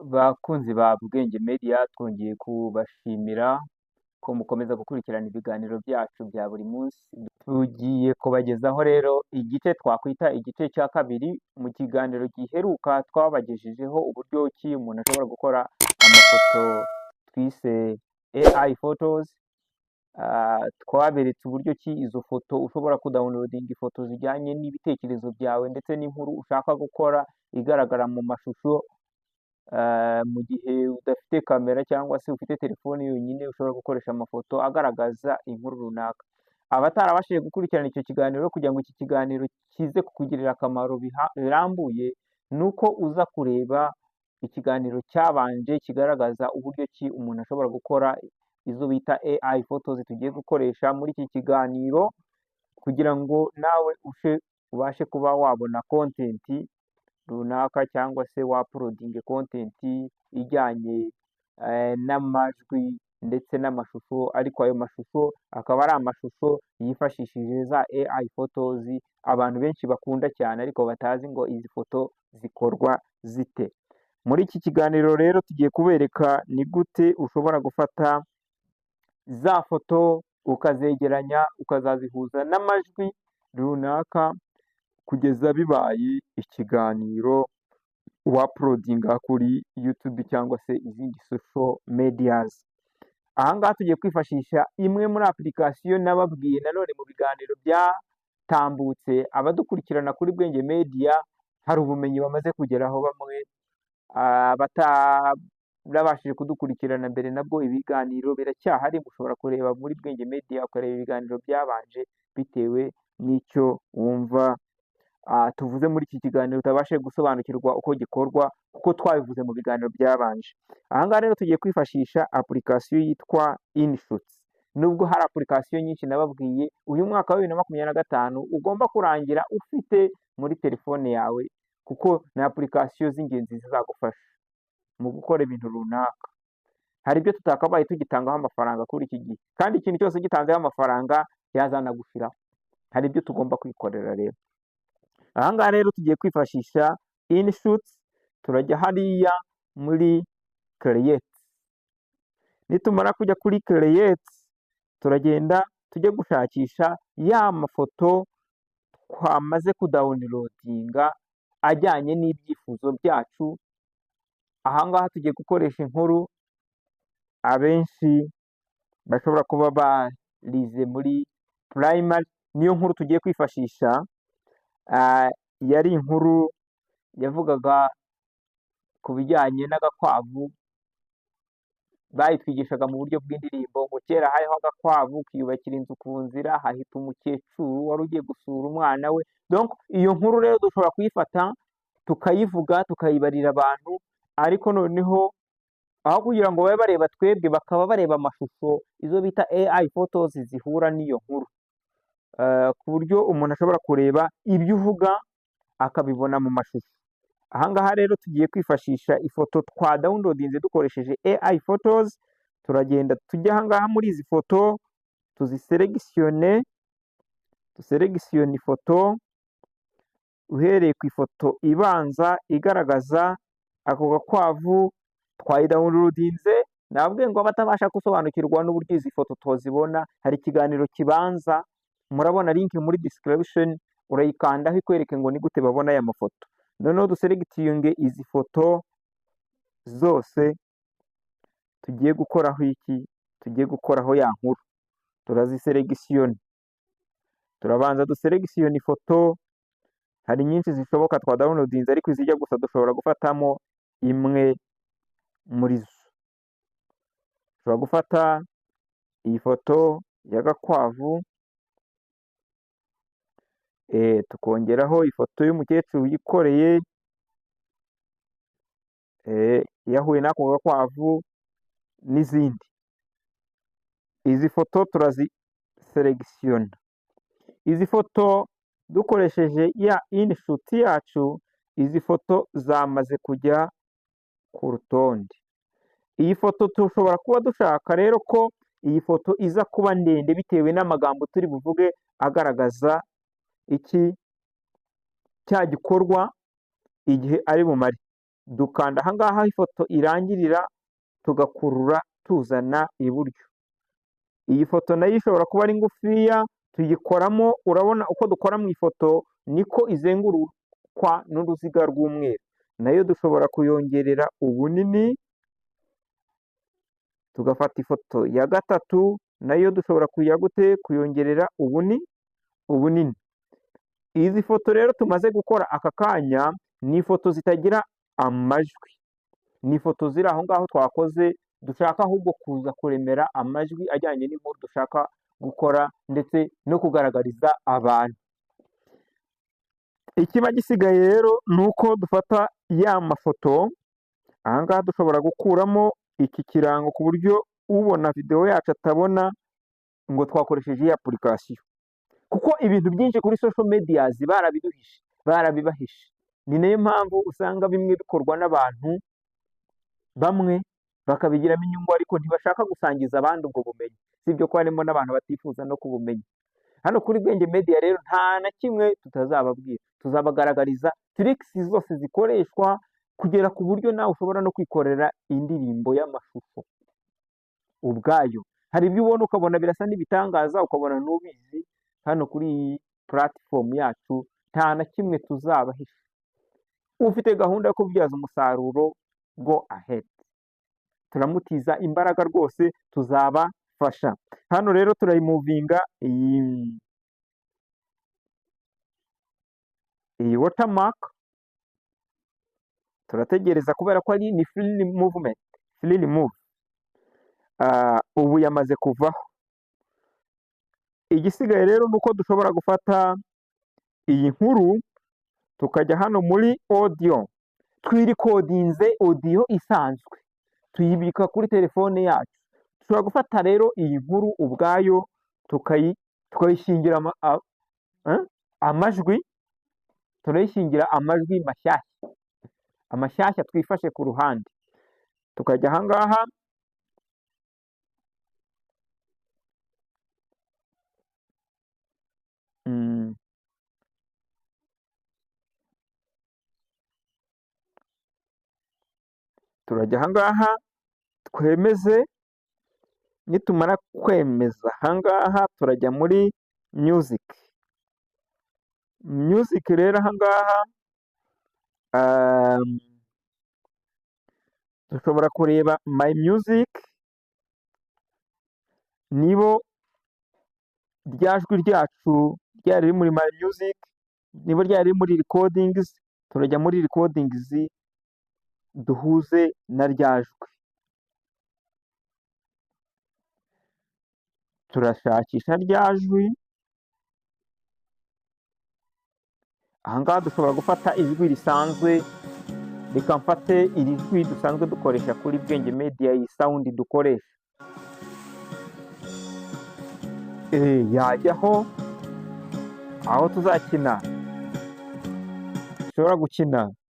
Bakunzi ba Bwenge Media, twongeye kubashimira ko mukomeza gukurikirana ibiganiro byacu bya buri munsi. Tugiye kubagezaho rero igice twakwita igice cya kabiri mu kiganiro giheruka twabagejejeho uburyo ki umuntu ashobora gukora amafoto twise AI photos. Twaberetse uburyo ki izo foto ushobora kudawunilodinga ifoto zijyanye n'ibitekerezo byawe ndetse n'inkuru ushaka gukora igaragara mu mashusho. Mu gihe udafite kamera cyangwa se ufite telefone yonyine ushobora gukoresha amafoto agaragaza inkuru runaka. Abatarabashije gukurikirana icyo kiganiro kugira ngo iki kiganiro kize kukugirira akamaro birambuye, ni uko uza kureba ikiganiro cyabanje kigaragaza uburyo ki umuntu ashobora gukora izo bita AI photos tugiye gukoresha muri iki kiganiro, kugira ngo nawe ubashe kuba wabona content runaka cyangwa se wapulodinge content ijyanye n'amajwi ndetse n'amashusho, ariko ayo mashusho akaba ari amashusho yifashishije za AI photos abantu benshi bakunda cyane ariko batazi ngo izi foto zikorwa zite. Muri iki kiganiro rero tugiye kubereka ni gute ushobora gufata za foto ukazegeranya ukazazihuza n'amajwi runaka kugeza bibaye ikiganiro wapulodinga kuri YouTube cyangwa se izindi social medias. Aha ngaha tugiye kwifashisha imwe muri application nababwiye nanone mu biganiro byatambutse. Abadukurikirana kuri Bwenge Media hari ubumenyi bamaze kugeraho, bamwe batarabashije kudukurikirana mbere nabwo ibiganiro biracyahari, mushobora kureba muri Bwenge Media ukareba ibiganiro byabanje bitewe n'icyo wumva tuvuze muri iki kiganiro utabashe gusobanukirwa uko gikorwa kuko twabivuze mu biganiro byabanje. Aha ngaha rero tugiye kwifashisha application yitwa InShoots. Nubwo hari application nyinshi nababwiye, uyu mwaka wa 2025 ugomba kurangira ufite muri telefone yawe, kuko ni application z'ingenzi zizagufasha mu gukora ibintu runaka. Hari ibyo tutakabaye tugitangaho amafaranga kuri iki gihe, kandi ikintu cyose gitanzeho amafaranga yazanagushiraho. Hari ibyo tugomba kwikorera rero. Aha ngaha rero tugiye kwifashisha InShoots, turajya hariya muri Create. Nitumara kujya kuri Create, turagenda tujye gushakisha ya mafoto twamaze kudawunilodinga ajyanye n'ibyifuzo byacu. Aha ngaha tugiye gukoresha inkuru abenshi bashobora kuba barize muri primary. Niyo nkuru tugiye kwifashisha, yari inkuru yavugaga ku bijyanye n'agakwavu. Bayitwigishaga mu buryo bw'indirimbo ngo kera hariho agakwavu kiyubakira inzu ku nzira, hahita umukecuru wari ugiye gusura umwana we. Donc iyo nkuru rero dushobora kuyifata tukayivuga tukayibarira abantu, ariko noneho aho kugira ngo babe bareba twebwe bakaba bareba amashusho, izo bita AI photos zihura n'iyo nkuru, ku buryo umuntu ashobora kureba ibyo uvuga akabibona mu mashusho. Aha ngaha rero tugiye kwifashisha ifoto twadawunilodinze dukoresheje AI photos. Turagenda tujya aha ngaha muri izi foto duseregisione ifoto uhereye ku ifoto ibanza igaragaza ako gakwavu twayidawunilodinze. Nababwiye ngo abatabasha gusobanukirwa n'uburyo izi foto tuzibona, hari ikiganiro kibanza, murabona link muri description, urayikandaho ikwereke ngo ni gute babona aya mafoto. Noneho duseregitinge izi foto zose tugiye gukoraho iki, tugiye gukoraho ya nkuru. Turaziseregisione, turabanza duseregisione ifoto. Hari nyinshi zishoboka twadawunilodinze, ariko izijya gusa dushobora gufatamo imwe muri zo. Dushobora gufata iyi foto y'agakwavu, tukongeraho ifoto y'umukecuru yikoreye yahuye n'ako gakwavu n'izindi. Izi foto turaziseregisiona. Izi foto dukoresheje ya InShoot yacu, izi foto zamaze kujya ku rutonde. Iyi foto dushobora kuba dushaka rero ko iyi foto iza kuba ndende bitewe n'amagambo turi buvuge agaragaza iki cya gikorwa igihe ari bumare. dukanda aha ngaha aho ifoto irangirira, tugakurura tuzana iburyo. Iyi foto nayo ishobora kuba ari ngufiya, tuyikoramo, urabona uko dukora mu ifoto niko izengurukwa n'uruziga rw'umweru. Nayo dushobora kuyongerera ubunini, tugafata ifoto ya gatatu, nayo dushobora kuyongerera ubunini. Izi foto rero tumaze gukora aka kanya, ni ifoto zitagira amajwi, ni ifoto ziri aho ngaho twakoze, dushaka ahubwo kuza kuremera amajwi ajyanye n'inkuru dushaka gukora ndetse no kugaragariza abantu. Ikiba gisigaye rero ni uko dufata ya mafoto, aha ngaha dushobora gukuramo iki kirango ku buryo ubona videwo yacu atabona ngo twakoresheje iyi application, kuko ibintu byinshi kuri social medias barabiduhishe, barabibahishe. Ni nayo mpamvu usanga bimwe bikorwa n'abantu bamwe bakabigiramo inyungu, ariko ntibashaka gusangiza abandi ubwo bumenyi, sibyo ko harimo n'abantu batifuza no kubumenya. Hano kuri Bwenge Media rero nta na kimwe tutazababwira, tuzabagaragariza tricks zose zikoreshwa kugera ku buryo nawe ushobora no kwikorera indirimbo y'amashusho ubwayo. Hari ibyo ubona ukabona birasa n'ibitangaza, ukabona n'ubizi. Hano kuri iyi platform yacu nta na kimwe tuzabahisha. Ufite gahunda yo kubyaza umusaruro, go ahead, turamutiza imbaraga rwose, tuzabafasha. Hano rero turayimuvinga iyi watermark, turategereza kubera ko ari ni free movement, free remove. Ubu yamaze kuvaho. Igisigaye rero nuko dushobora gufata iyi nkuru tukajya hano muri audio, twirikodinze audio isanzwe, tuyibika kuri telefone yacu. Dushobora gufata rero iyi nkuru ubwayo tukayishingira amajwi, turayishingira amajwi mashyashya twifashe ku ruhande. Tukajya aha ngaha, turajya aha ngaha twemeze. Nitumara kwemeza aha ngaha turajya muri music. Music rero aha ngaha dushobora kureba my music, nibo rya jwi ryacu ryari riri muri my music, nibo ryari riri muri recordings. Turajya muri recordings duhuze na rya jwi, turashakisha rya jwi. Aha ngaha dushobora gufata ijwi risanzwe, reka mfate iri jwi dusanzwe dukoresha kuri Bwenge Media, iyi sound dukoresha. Yajyaho aho tuzakina, dushobora gukina